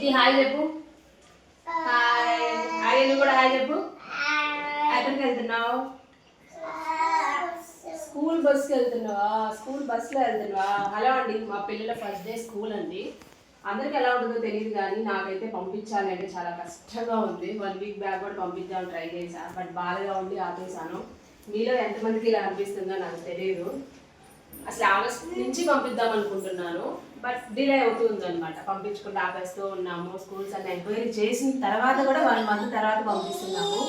చిట్టి హాయ్ చెప్పు. Hi hi నువ్వు కూడా హాయ్ చెప్పు. ఎక్కడికి వెళ్తున్నావు? స్కూల్ బస్కి వెళ్తున్నావా? స్కూల్ బస్లో వెళ్తున్నావా? హలో అండి, మా పిల్లల ఫస్ట్ డే స్కూల్ అండి. అందరికి ఎలా ఉంటుందో తెలియదు కానీ నాకైతే పంపించాలి అంటే చాలా కష్టంగా ఉంది. 1 వీక్ బ్యాక్ కూడా పంపించాలని ట్రై చేశాను, బట్ బాధగా ఉండి ఆపేసాను. మీలో ఎంతమందికి ఇలా అనిపిస్తుందో నాకు తెలియదు. అసలు ఆగస్ట్ నుంచి పంపిద్దాం అనుకుంటున్నాను, బట్ డిలే అవుతుంది అనమాట. పంపించుకుంటూ ఆపేస్తూ ఉన్నాము. స్కూల్స్ అన్ని ఎంక్వైరీ చేసిన తర్వాత కూడా 1 మంత్ తర్వాత పంపిస్తున్నాము.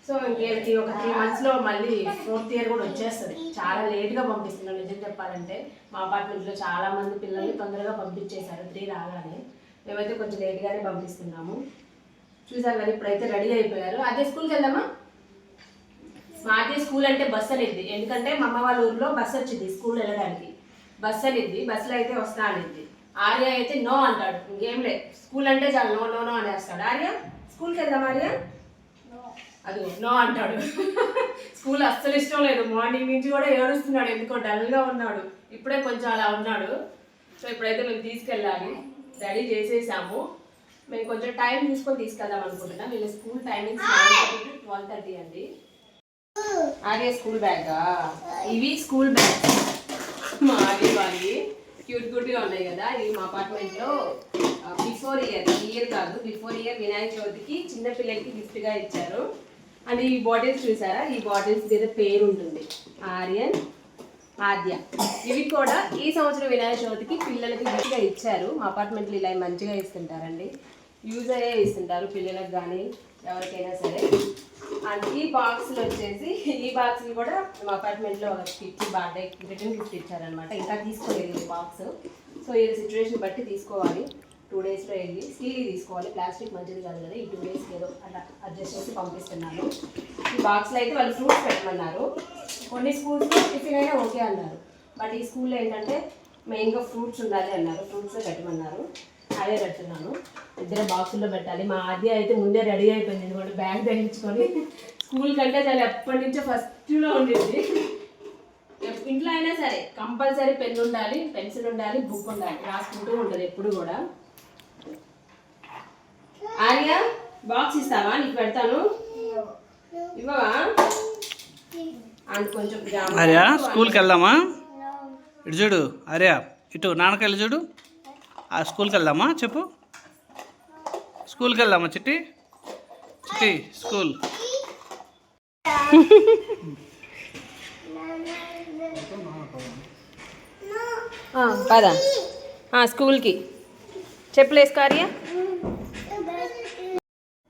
సో ఇంకేంటి ఒక 3 monthsలో మళ్ళీ 4th year కూడా వచ్చేస్తుంది. చాలా లేట్గా పంపిస్తున్నాను నిజం చెప్పాలంటే. మా అపార్ట్మెంట్లో చాలా మంది పిల్లల్ని తొందరగా పంపించేశారు 3 రాగానే. మేమైతే కొంచెం లేట్గానే పంపిస్తున్నాము. చూసారు కదా, ఇప్పుడైతే రెడీ అయిపోయారు. అదే స్కూల్కి వెళ్దామా? స్మార్ట్ స్కూల్ అంటే బస్ అనేది, ఎందుకంటే మా అమ్మ వాళ్ళ ఊర్లో బస్ వచ్చింది స్కూల్ వెళ్ళడానికి. బస్ అనేది, బస్సులో అయితే వస్తా అనేది. ఆర్య అయితే నో అంటాడు, ఇంకేం లేదు స్కూల్ అంటే చాలా నో నో నో అనేస్తాడు. ఆర్య స్కూల్కి వెళ్దాం ఆర్య? అది నో అంటాడు. స్కూల్ అస్సలు ఇష్టం లేదు. మార్నింగ్ నుంచి కూడా ఏడుస్తున్నాడు, ఎందుకో డల్గా ఉన్నాడు. ఇప్పుడే కొంచెం అలా ఉన్నాడు. సో ఇప్పుడైతే మేము తీసుకెళ్ళాలి. రెడీ చేసేసాము. మేము కొంచెం టైం తీసుకొని తీసుకెళ్దాం అనుకుంటున్నాం. వీళ్ళ స్కూల్ టైమింగ్స్ 9:30 to 12:30 అండి. ఆర్య స్కూల్ బ్యాగా? ఇవి స్కూల్ బ్యాగ్ మా ఆర్య వాళ్ళవి. క్యూట్గా ఉన్నాయి కదా. ఇవి మా అపార్ట్మెంట్లో బిఫోర్ ఇయర్ కాదు, బిఫోర్ ఇయర్ వినాయక చవితికి చిన్నపిల్లలకి గిఫ్ట్గా ఇచ్చారు. అండ్ ఈ బాటిల్స్ చూసారా? ఈ బాటిల్స్ మీద పేరు ఉంటుంది, ఆర్యన్, ఆద్య. ఇవి కూడా ఈ సంవత్సరం వినాయక చవితికి పిల్లలకి గిఫ్ట్గా ఇచ్చారు. మా అపార్ట్మెంట్లో ఇలా మంచిగా ఇస్తుంటారండి, యూజ్ అయ్యే ఇస్తుంటారు పిల్లలకు కానీ ఎవరికైనా సరే. అండ్ ఈ బాక్స్లు వచ్చేసి, ఈ బాక్స్ని కూడా మా అపార్ట్మెంట్లో గిఫ్ట్ బర్త్డే రిటర్న్ గిఫ్ట్ ఇచ్చారనమాట. ఇంకా తీసుకోలేదు ఈ బాక్స్. సో ఈ సిచ్యువేషన్ బట్టి తీసుకోవాలి. 2 daysలో వెళ్ళి స్టీల్ తీసుకోవాలి, ప్లాస్టిక్ మంచిది కాదు కదా. ఈ 2 days ఏదో అలా అడ్జస్ట్ చేసి పంపిస్తున్నాను. ఈ బాక్స్లో అయితే వాళ్ళు ఫ్రూట్స్ పెట్టమన్నారు. కొన్ని స్కూల్స్లో టిఫిన్ అయినా ఓకే అన్నారు, బట్ ఈ స్కూల్లో ఏంటంటే మెయిన్గా ఫ్రూట్స్ ఉండాలి అన్నారు. ఫ్రూట్సే పెట్టమన్నారు, అదే పెడుతున్నాను. 2 బాక్సుల్లో పెట్టాలి. మా ఆద్య అయితే ముందే రెడీ అయిపోయింది, ఎందుకంటే బ్యాగ్ ధరించుకొని. స్కూల్ కంటే చాలా ఎప్పటి నుంచో ఫస్ట్లో ఉండేది. ఇంట్లో అయినా సరే కంపల్సరీ పెన్ ఉండాలి, పెన్సిల్ ఉండాలి, బుక్ ఉండాలి, రాసుకుంటూ ఉంటుంది ఎప్పుడు కూడా. ఆర్య బాక్స్ ఇస్తావా? నీకు పెడతాను, ఇవ్వవా? అండ్ కొంచెం ఆర్య స్కూల్కి వెళ్దామా? ఇటు చూడు ఆర్య, ఇటు నాన్నకెళ్ళి చూడు. ఆ స్కూల్కి వెళ్దామా చెప్పు? స్కూల్కి వెళ్దామా చిట్టి? చిట్టి స్కూల్ పదా స్కూల్కి చెప్పులు వేసుకో ఆర్య.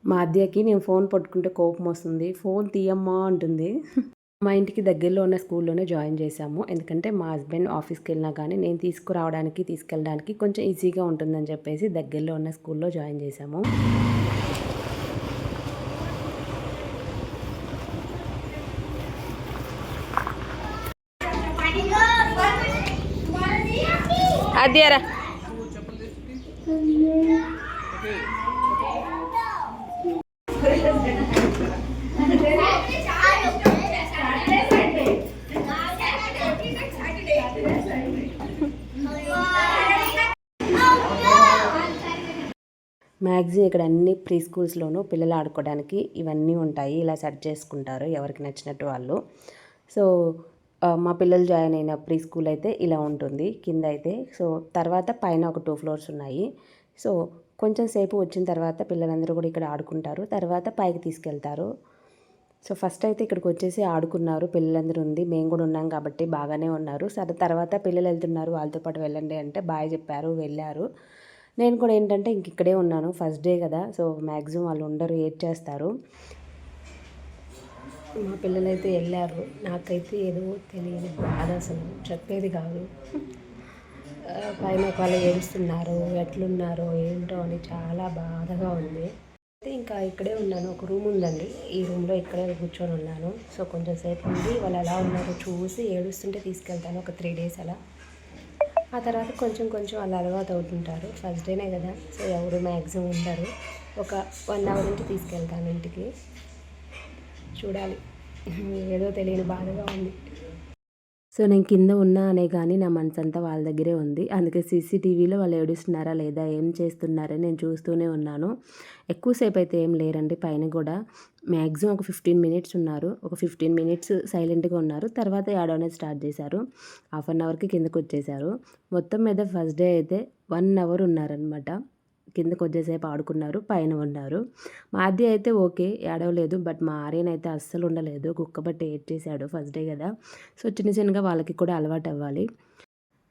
మా అద్దెకి నేను ఫోన్ పట్టుకుంటే కోపం వస్తుంది. ఫోన్ తీయమ్మా అంటుంది. మా ఇంటికి దగ్గరలో ఉన్న స్కూల్లోనే జాయిన్ చేశాము, ఎందుకంటే మా హస్బెండ్ ఆఫీస్కి వెళ్ళినా కానీ నేను తీసుకురావడానికి తీసుకెళ్ళడానికి కొంచెం ఈజీగా ఉంటుందని చెప్పేసి దగ్గరలో ఉన్న స్కూల్లో జాయిన్ చేశాము. అదేరా మ్యాక్సిమం ఇక్కడ అన్ని ప్రీ స్కూల్స్లోనూ పిల్లలు ఆడుకోవడానికి ఇవన్నీ ఉంటాయి. ఇలా సెట్ చేసుకుంటారు ఎవరికి నచ్చినట్టు వాళ్ళు. సో మా పిల్లలు జాయిన్ అయిన ప్రీ స్కూల్ అయితే ఇలా ఉంటుంది కింద అయితే. సో తర్వాత పైన ఒక 2 floors ఉన్నాయి. సో కొంచెం సేపు వచ్చిన తర్వాత పిల్లలందరూ కూడా ఇక్కడ ఆడుకుంటారు, తర్వాత పైకి తీసుకెళ్తారు. సో ఫస్ట్ అయితే ఇక్కడికి వచ్చేసి ఆడుకున్నారు, పిల్లలందరూ ఉంది, మేము కూడా ఉన్నాం కాబట్టి బాగానే ఉన్నారు. సరే తర్వాత పిల్లలు వెళ్తున్నారు, వాళ్ళతో పాటు వెళ్ళండి అంటే బాయ్ చెప్పారు, వెళ్ళారు. నేను కూడా ఏంటంటే ఇంక ఇక్కడే ఉన్నాను, ఫస్ట్ డే కదా. సో మ్యాక్సిమం వాళ్ళు ఉండరు, ఏడ్ చేస్తారు. మా పిల్లలైతే వెళ్ళారు. నాకైతే ఏదో తెలియని బాధ, అసలు చెప్పేది కాదు. పైన వాళ్ళు ఏడుస్తున్నారు, ఎట్లున్నారో ఏంటో అని చాలా బాధగా ఉంది. అయితే ఇంకా ఇక్కడే ఉన్నాను, ఒక రూమ్ ఉందండి, ఈ రూమ్లో ఇక్కడే కూర్చొని ఉన్నాను. సో కొంచెం సేపు ఉండి వాళ్ళు ఎలా ఉన్నారో చూసి ఏడుస్తుంటే తీసుకెళ్తాను ఒక 3 days అలా. ఆ తర్వాత కొంచెం వాళ్ళు అలవాటు అవుతుంటారు, ఫస్ట్ డేనే కదా. సో ఎవరు మ్యాక్సిమం ఉండరు. ఒక 1 hour నుంచి తీసుకెళ్తాను ఇంటికి. చూడాలి, ఏదో తెలియని బాధగా ఉంది. సో నేను కింద ఉన్నా అనే కానీ నా మనసంతా వాళ్ళ దగ్గరే ఉంది. అందుకే సీసీటీవీలో వాళ్ళు ఏడుస్తున్నారా లేదా, ఏం చేస్తున్నారని నేను చూస్తూనే ఉన్నాను. ఎక్కువసేపు అయితే ఏం లేరండి, పైన కూడా మ్యాక్సిమం ఒక 15 మినిట్స్ ఉన్నారు. ఒక 15 మినిట్స్ సైలెంట్గా ఉన్నారు. తర్వాత ఏడవనేది స్టార్ట్ చేశారు. హాఫ్ అన్ అవర్కి కిందకు వచ్చేసారు. మొత్తం మీద ఫస్ట్ డే అయితే 1 అవర్ ఉన్నారనమాట. కిందకు వచ్చేసేపు ఆడుకున్నారు, పైన ఉన్నారు. మా ఆద్య అయితే ఓకే, ఏడవలేదు. బట్ మా ఆర్యన్ అయితే అస్సలు ఉండలేదు, కుక్క బట్టి ఏడ్చేసాడు, ఫస్ట్ డే కదా. సో చిన్న చిన్నగా వాళ్ళకి కూడా అలవాటు అవ్వాలి.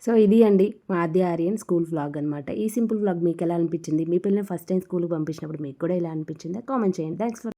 సో ఇది అండి మా ఆద్య ఆర్యన్ స్కూల్ వ్లాగ్ అనమాట. ఈ సింపుల్ వ్లాగ్ మీకు ఎలా అనిపించింది? మీ పిల్లల్ని ఫస్ట్ టైం స్కూల్కి పంపించినప్పుడు మీకు కూడా ఇలా అనిపించిందా? కామెంట్ చేయండి. Thanks for